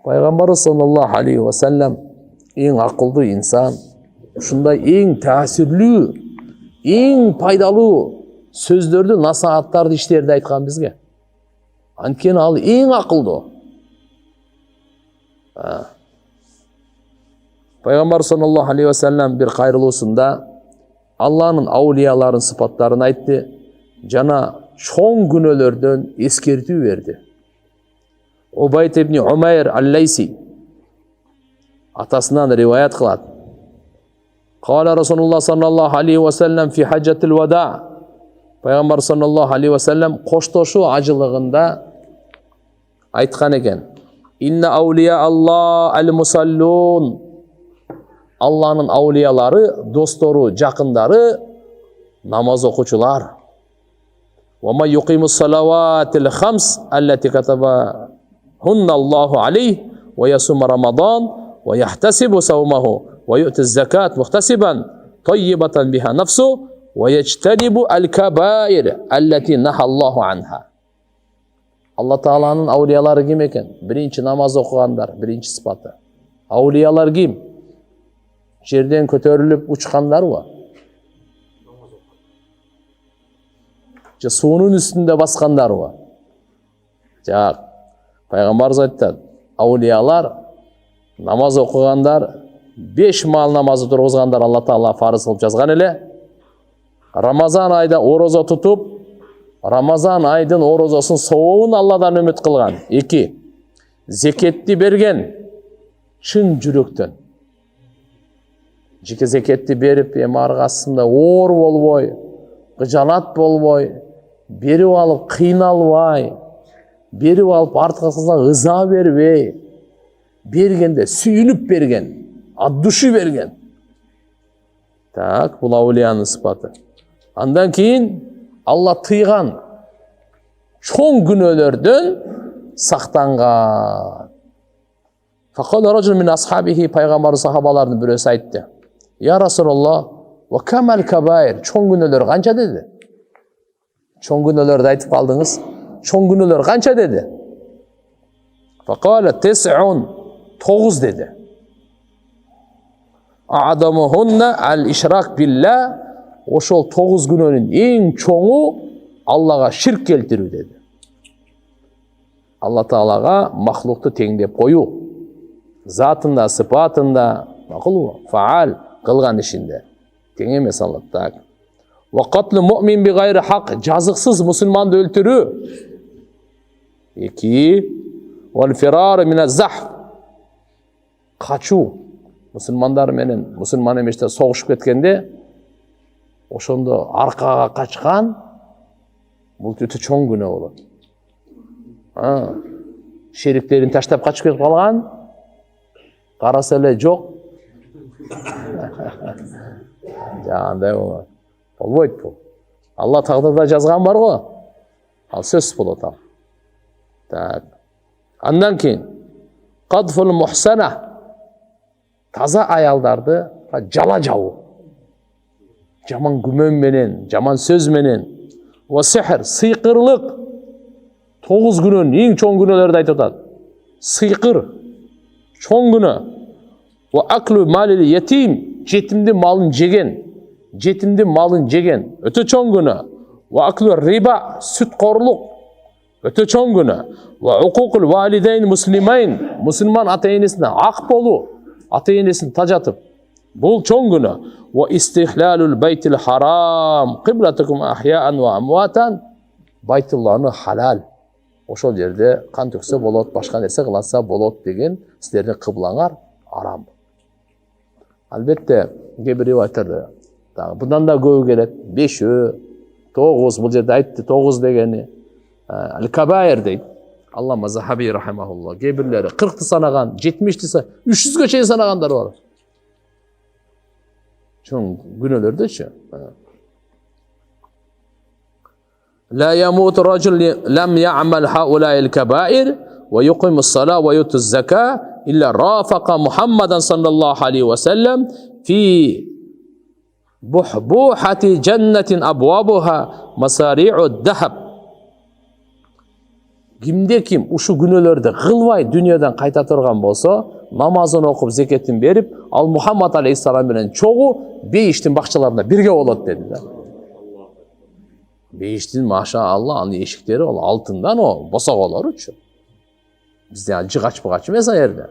Пайғамбарыбыз саллаллаху алейхи ва саллям ең ақылды инсан, ушундай ең тәсірлүү, ең пайдалуу сөздөрдү, насааттарды, иштерди айткан бизге. Анткени ал ең ақылды. Пайғамбар саллаллаху алейхи ва саллям бир кайрылуусунда Алланын аулияларын сыпаттарын айтты, жана чоң күнөөлөрдөн эскертүү берди. Убайд ибн Умайр ал-Лайси атасынан риваят кылат. Кала Расулуллах саллаллаху алейхи ва саллям фи хаджатил вада. Пайгамбар саллаллаху алейхи ва саллям коштошуу ажылыгында айткан экен: Инна аулия Аллах ал-мусаллун. Алланын аулиялары, достору, жакындары намаз окуучулар. Ва ма юқимус салаватил хамс аллати катабахунна Аллаху алейхи ва ясума рамадан ва яхтасибу саумаху ва ю'ти закат мухтасибан таййибатан биха нафсу ва яджтанибу аль-кабаир аллати наха Аллаху анха. Алла Тааланын аулиялары ким экен? Биринчи намаз окугандар, биринчи сыпаты. Аулиялар ким? Жерден көтөрүлүп учкандар ба? Же суунун үстүндө баскандар ба? Жак. Пайгамбарыбыз айтты, аулиялар, намаз окугандар, 5 маал намазды тургузгандар Алла Таала фарыз кылып жазган эле. Рамазан айда орозо тутуп, Рамазан айдын орозосун сообун Алладан үмүт кылган. 2. Зекетти берген чын жүрөктөн. Жеке зекетти берип, эми аргасында оор болбой, кыжанат болбой, берип алып кыйналбай, берип алып артыксызга ыза бербей, бергенде сүйүнүп берген, от души берген. Так, бул аулиянын сыпаты. Андан кийин Алла тыйган чоң күнөөлөрдөн сактанган. Факала ражул мин асхабихи, пайгамбар сахабаларынын бирөөсү айтты: Я Расулаллах, ва камал кабаир, чоң күнөөлөр канча деди? Чоң күнөөлөрдү айтып калдыңыз. Чоң күнөөлөр канча деди? Факала 9 деди. Адамухунна ал-ишрак билла, ошол 9 күнөөнүн эң чоңу Аллага ширк келтирүү деди. Алла Таалага махлукту теңдеп коюу. Затында, сыпатында, макулбу? Фаал кылган ишинде тең эмес Алла. Так. Ва катлу муъмин би гайри хак, жазыксыз мусулманды өлтүрүү. 2. Вал фирар мин аз-захф, качуу. Мусулмандар менен мусулман эместер согушуп кеткенде ошондо аркага качкан, бул өтө чоң күнөө болот. Шериктерин таштап качып кетип калган, караса эле жок. Андай болбойт бул. Алла тагдырда жазган бар го. Ал сөзсүз болот ал. Так. Андан кийин кадфул мухсана, таза аялдарды жала жабуу. Жаман күмөн менен, жаман сөз менен. Ва сихр, сыйкырлык. 9 күнөөнүн эң чоң күнөөлөрдү айтып атат. Сыйкыр чоң күнөө. Ва аклу малил ятим, жетимдин малын жеген. Жетимдин малын жеген өтө чоң күнөө. Ва аклу риба, сүткорлук өтө чоң күнөө. Ва укукул валидейн муслимайн, мусулман ата-энесине ак болуу, ата-энесин тажатып, бул чоң күнөө. Ва истихлалул байтил харам киблатукум ахяан ва амватан, байтулланы халал, ошол жерде кан төксө болот, башка нерсе кылса болот деген силердин кыблаңар арам. Албетте кээ бир риваяттарда bundan da көбү келет. 5, 9, бул жерде айтты 9 дегени. Ал-кабаир дейт. Алла мазхаби рахимахуллах. Кээ бирлери 40-ты санаган, 70-ти, 300-гө чейин санагандар бар. Чоң күнөөлөрдөчү. لا يموت رجل لم يعمل هؤلاء الكبائر ويقيم الصلاة ويؤتي الزكاة إلا رافق محمدا صلى الله عليه وسلم في بحبوحة جنة أبوابها مساريع الذهب. Кимде ким ушу күнөөлөрдү кылбай дүйнөдөн кайта турган болсо, намазын окуп, зекетин берип, ал Мухаммад алейхиссалам менен чогуу бейиштин бакчаларында бирге болот деди да. Бейиштин маша Алла анын эшиктери ал алтындан, о босоголоручу. Бизде жыгач бугач эмес а жерде.